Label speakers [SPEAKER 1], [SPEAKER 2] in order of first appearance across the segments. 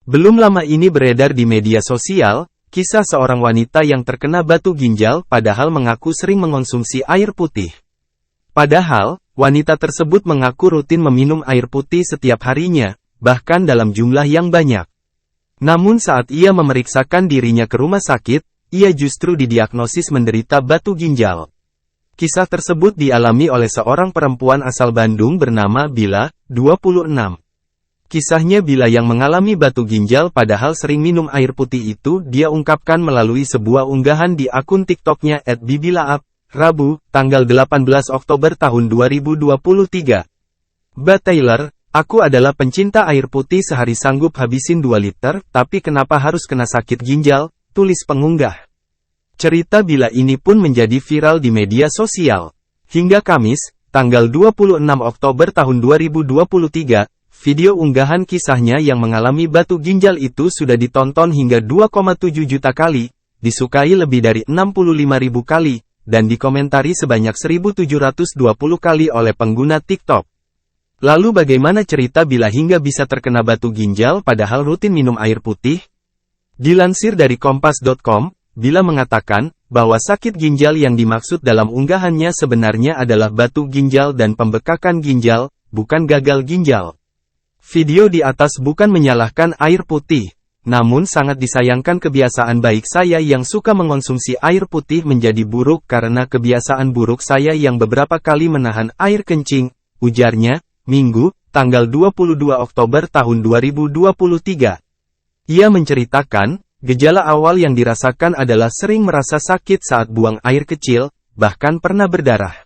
[SPEAKER 1] Belum lama ini beredar di media sosial, kisah seorang wanita yang terkena batu ginjal padahal mengaku sering mengonsumsi air putih. Padahal, wanita tersebut mengaku rutin meminum air putih setiap harinya, bahkan dalam jumlah yang banyak. Namun saat ia memeriksakan dirinya ke rumah sakit, ia justru didiagnosis menderita batu ginjal. Kisah tersebut dialami oleh seorang perempuan asal Bandung bernama Bila, 26. Kisahnya Bila yang mengalami batu ginjal padahal sering minum air putih itu dia ungkapkan melalui sebuah unggahan di akun TikToknya @bibilaap, Rabu, tanggal 18 Oktober tahun 2023. Mbak Taylor, aku adalah pencinta air putih sehari sanggup habisin 2 liter, tapi kenapa harus kena sakit ginjal, tulis pengunggah. Cerita Bila ini pun menjadi viral di media sosial. Hingga Kamis, tanggal 26 Oktober tahun 2023, video unggahan kisahnya yang mengalami batu ginjal itu sudah ditonton hingga 2,7 juta kali, disukai lebih dari 65.000 kali, dan dikomentari sebanyak 1.720 kali oleh pengguna TikTok. Lalu bagaimana cerita Bila hingga bisa terkena batu ginjal padahal rutin minum air putih? Dilansir dari Kompas.com, Bila mengatakan bahwa sakit ginjal yang dimaksud dalam unggahannya sebenarnya adalah batu ginjal dan pembekakan ginjal, bukan gagal ginjal. Video di atas bukan menyalahkan air putih, namun sangat disayangkan kebiasaan baik saya yang suka mengonsumsi air putih menjadi buruk karena kebiasaan buruk saya yang beberapa kali menahan air kencing, ujarnya, Minggu, tanggal 22 Oktober tahun 2023. Ia menceritakan, gejala awal yang dirasakan adalah sering merasa sakit saat buang air kecil, bahkan pernah berdarah.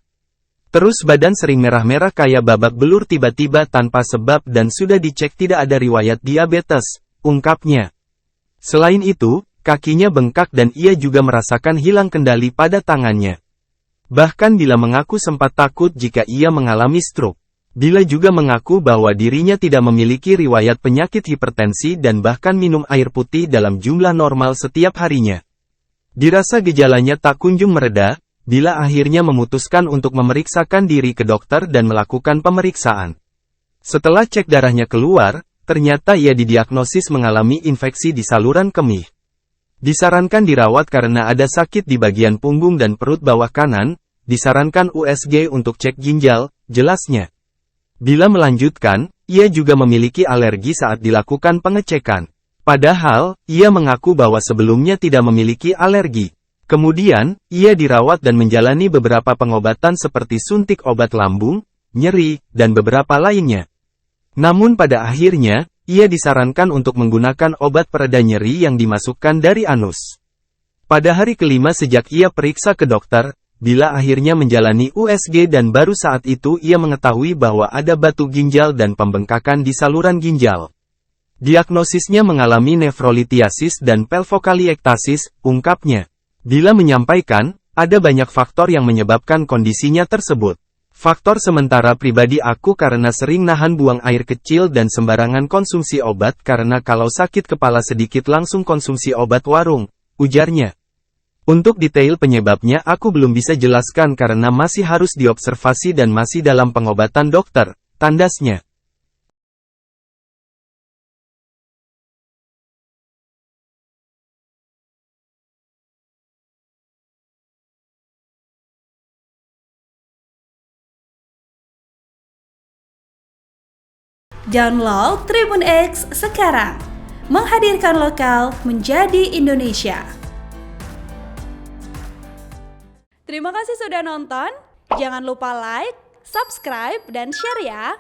[SPEAKER 1] Terus badan sering merah-merah kayak babak belur tiba-tiba tanpa sebab dan sudah dicek tidak ada riwayat diabetes, ungkapnya. Selain itu, kakinya bengkak dan ia juga merasakan hilang kendali pada tangannya. Bahkan Bila mengaku sempat takut jika ia mengalami stroke. Bila juga mengaku bahwa dirinya tidak memiliki riwayat penyakit hipertensi dan bahkan minum air putih dalam jumlah normal setiap harinya. Dirasa gejalanya tak kunjung mereda, Bila akhirnya memutuskan untuk memeriksakan diri ke dokter dan melakukan pemeriksaan. Setelah cek darahnya keluar, ternyata ia didiagnosis mengalami infeksi di saluran kemih. Disarankan dirawat karena ada sakit di bagian punggung dan perut bawah kanan, disarankan USG untuk cek ginjal, jelasnya. Bila melanjutkan, ia juga memiliki alergi saat dilakukan pengecekan. Padahal, ia mengaku bahwa sebelumnya tidak memiliki alergi. Kemudian, ia dirawat dan menjalani beberapa pengobatan seperti suntik obat lambung, nyeri, dan beberapa lainnya. Namun pada akhirnya, ia disarankan untuk menggunakan obat pereda nyeri yang dimasukkan dari anus. Pada hari kelima sejak ia periksa ke dokter, Bila akhirnya menjalani USG dan baru saat itu ia mengetahui bahwa ada batu ginjal dan pembengkakan di saluran ginjal. Diagnosisnya mengalami nefrolitiasis dan pelvokaliektasis, ungkapnya. Bila menyampaikan, ada banyak faktor yang menyebabkan kondisinya tersebut. Faktor sementara pribadi aku karena sering nahan buang air kecil dan sembarangan konsumsi obat karena kalau sakit kepala sedikit langsung konsumsi obat warung, ujarnya. Untuk detail penyebabnya aku belum bisa jelaskan karena masih harus diobservasi dan masih dalam pengobatan dokter, tandasnya.
[SPEAKER 2] Download Tribun X sekarang, menghadirkan lokal menjadi Indonesia. Terima kasih sudah nonton, jangan lupa like, subscribe, dan share ya!